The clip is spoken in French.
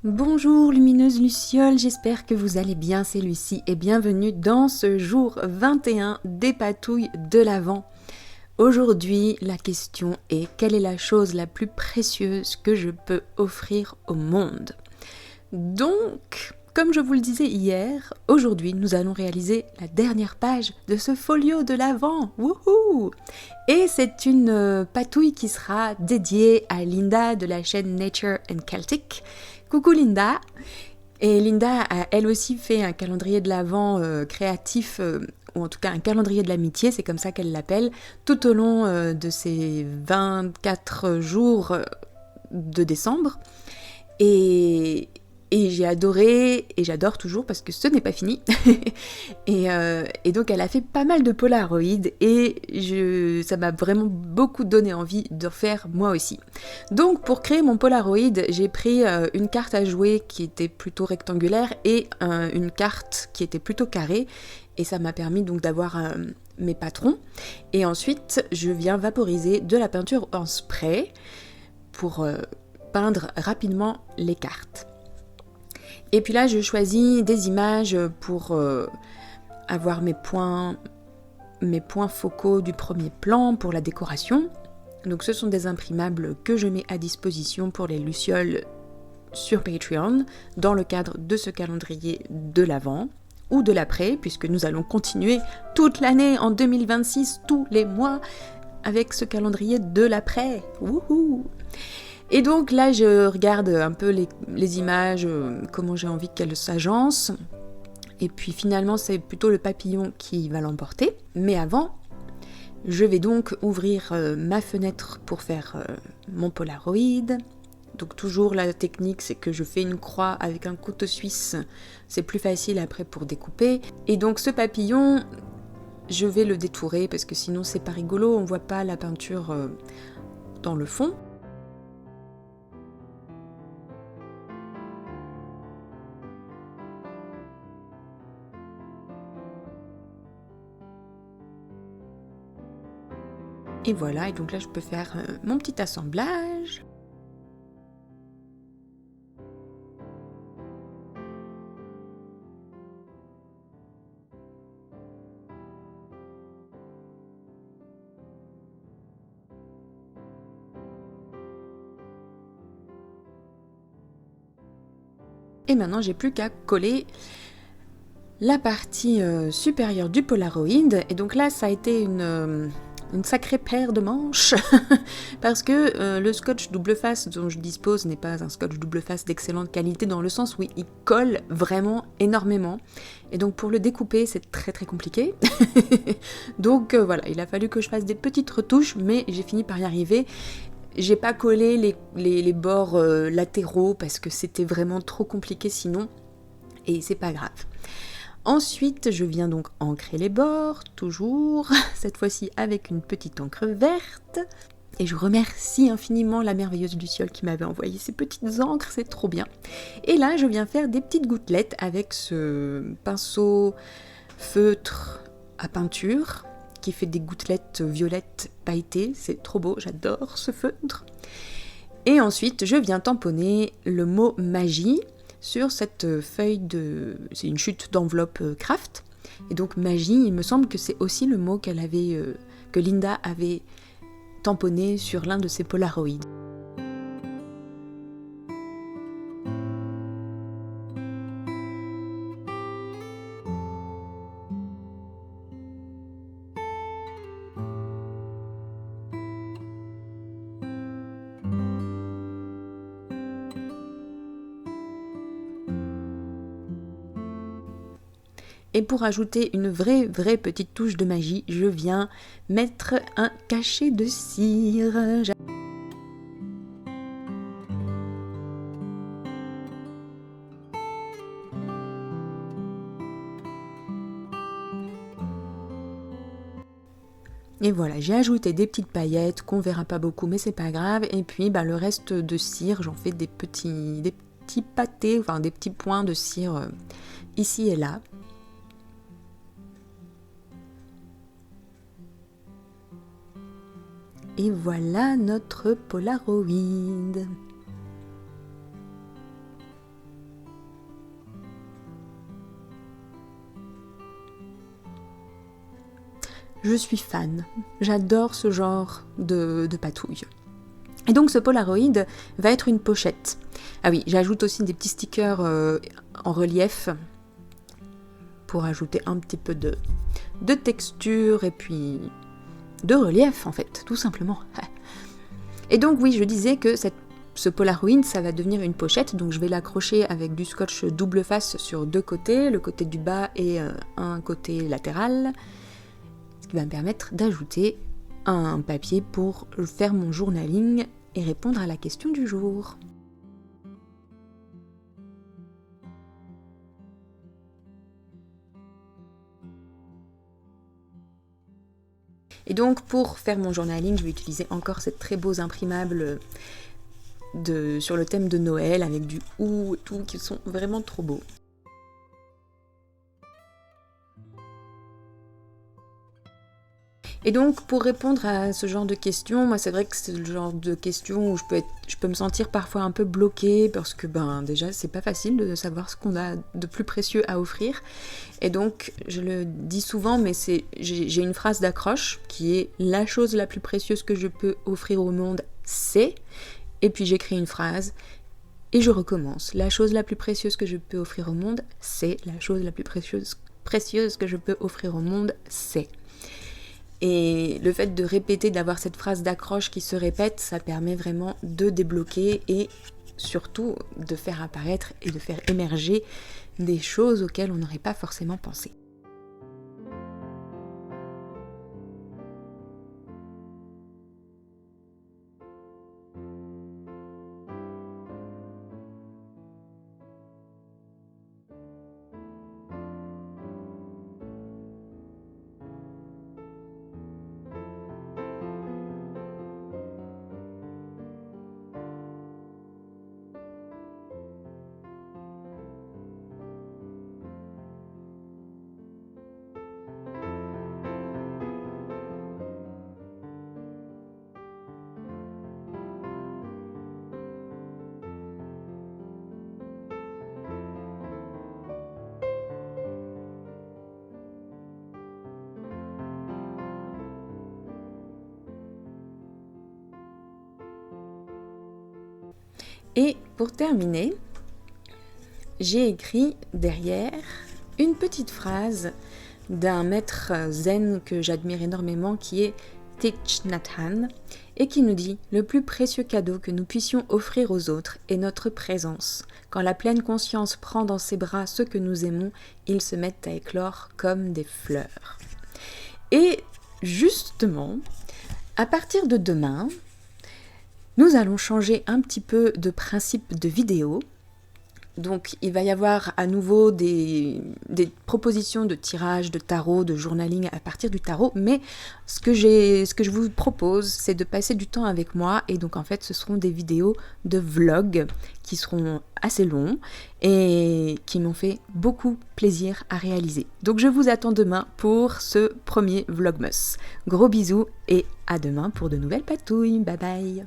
Bonjour lumineuse Luciole, j'espère que vous allez bien, c'est Lucie et bienvenue dans ce jour 21 des patouilles de l'Avent. Aujourd'hui, la question est: quelle est la chose la plus précieuse que je peux offrir au monde? Donc, comme je vous le disais hier, aujourd'hui nous allons réaliser la dernière page de ce folio de l'Avent. Wouhou! Et c'est une patouille qui sera dédiée à Linda de la chaîne Nature and Celtic. Coucou Linda! Et Linda a elle aussi fait un calendrier de l'Avent créatif, ou en tout cas un calendrier de l'amitié, c'est comme ça qu'elle l'appelle, tout au long de ces 24 jours de décembre. Et, et j'ai adoré, et j'adore toujours parce que ce n'est pas fini. et donc elle a fait pas mal de Polaroid et ça m'a vraiment beaucoup donné envie de faire moi aussi. Donc pour créer mon Polaroid, j'ai pris une carte à jouer qui était plutôt rectangulaire et une carte qui était plutôt carrée. Et ça m'a permis donc d'avoir mes patrons. Et ensuite, je viens vaporiser de la peinture en spray pour peindre rapidement les cartes. Et puis là, je choisis des images pour avoir mes points focaux du premier plan pour la décoration. Donc ce sont des imprimables que je mets à disposition pour les Lucioles sur Patreon dans le cadre de ce calendrier de l'Avent ou de l'après, puisque nous allons continuer toute l'année en 2026, tous les mois, avec ce calendrier de l'après. Wouhou! Et donc là, je regarde un peu les images, comment j'ai envie qu'elles s'agencent. Et puis finalement, c'est plutôt le papillon qui va l'emporter. Mais avant, je vais donc ouvrir ma fenêtre pour faire mon Polaroid. Donc toujours la technique, c'est que je fais une croix avec un couteau suisse. C'est plus facile après pour découper. Et donc ce papillon, je vais le détourer parce que sinon c'est pas rigolo, on voit pas la peinture dans le fond. Et voilà, et donc là je peux faire mon petit assemblage. Et maintenant j'ai plus qu'à coller la partie supérieure du Polaroid. Et donc là ça a été une sacrée paire de manches parce que le scotch double face dont je dispose n'est pas un scotch double face d'excellente qualité dans le sens où il colle vraiment énormément. Et donc pour le découper c'est très très compliqué. Donc voilà, il a fallu que je fasse des petites retouches, mais j'ai fini par y arriver. J'ai pas collé les bords latéraux parce que c'était vraiment trop compliqué sinon, et c'est pas grave. Ensuite, je viens donc ancrer les bords, toujours, cette fois-ci avec une petite encre verte. Et je remercie infiniment la merveilleuse Luciole qui m'avait envoyé ces petites encres, c'est trop bien. Et là, je viens faire des petites gouttelettes avec ce pinceau feutre à peinture qui fait des gouttelettes violettes pailletées, c'est trop beau, j'adore ce feutre. Et ensuite, je viens tamponner le mot magie sur cette feuille de... c'est une chute d'enveloppe craft. Et donc magie, il me semble que c'est aussi le mot que Linda avait tamponné sur l'un de ses Polaroids. Et pour ajouter une vraie petite touche de magie, je viens mettre un cachet de cire. Et voilà, j'ai ajouté des petites paillettes qu'on verra pas beaucoup, mais c'est pas grave. Et puis le reste de cire, j'en fais des petits pâtés, enfin des petits points de cire ici et là. Et voilà notre Polaroid. je suis fan. J'adore ce genre de patouille. Et donc ce Polaroid va être une pochette. Ah oui, j'ajoute aussi des petits stickers en relief pour ajouter un petit peu de texture et puis de relief en fait, tout simplement. Et donc oui, je disais que ce Polaroid, ça va devenir une pochette, donc je vais l'accrocher avec du scotch double face sur deux côtés, le côté du bas et un côté latéral, ce qui va me permettre d'ajouter un papier pour faire mon journaling et répondre à la question du jour. Et donc pour faire mon journaling, je vais utiliser encore ces très beaux imprimables sur le thème de Noël avec du ou et tout, qui sont vraiment trop beaux. Et donc pour répondre à ce genre de questions, moi c'est vrai que c'est le genre de questions où je peux me sentir parfois un peu bloquée parce que déjà c'est pas facile de savoir ce qu'on a de plus précieux à offrir. Et donc je le dis souvent, mais j'ai une phrase d'accroche qui est la chose la plus précieuse que je peux offrir au monde, c'est, et puis j'écris une phrase et je recommence. La chose la plus précieuse que je peux offrir au monde, c'est, la chose la plus précieuse que je peux offrir au monde, c'est. Et le fait de répéter, d'avoir cette phrase d'accroche qui se répète, ça permet vraiment de débloquer et surtout de faire apparaître et de faire émerger des choses auxquelles on n'aurait pas forcément pensé. Et pour terminer, j'ai écrit derrière une petite phrase d'un maître zen que j'admire énormément qui est Thich Nhat Hanh et qui nous dit « Le plus précieux cadeau que nous puissions offrir aux autres est notre présence. Quand la pleine conscience prend dans ses bras ceux que nous aimons, ils se mettent à éclore comme des fleurs. » Et justement, à partir de demain, nous allons changer un petit peu de principe de vidéo. Donc il va y avoir à nouveau des propositions de tirage, de tarot, de journaling à partir du tarot, mais ce que je vous propose, c'est de passer du temps avec moi, et donc en fait ce seront des vidéos de vlog qui seront assez longs et qui m'ont fait beaucoup plaisir à réaliser. Donc je vous attends demain pour ce premier Vlogmas. Gros bisous et à demain pour de nouvelles patouilles, bye bye.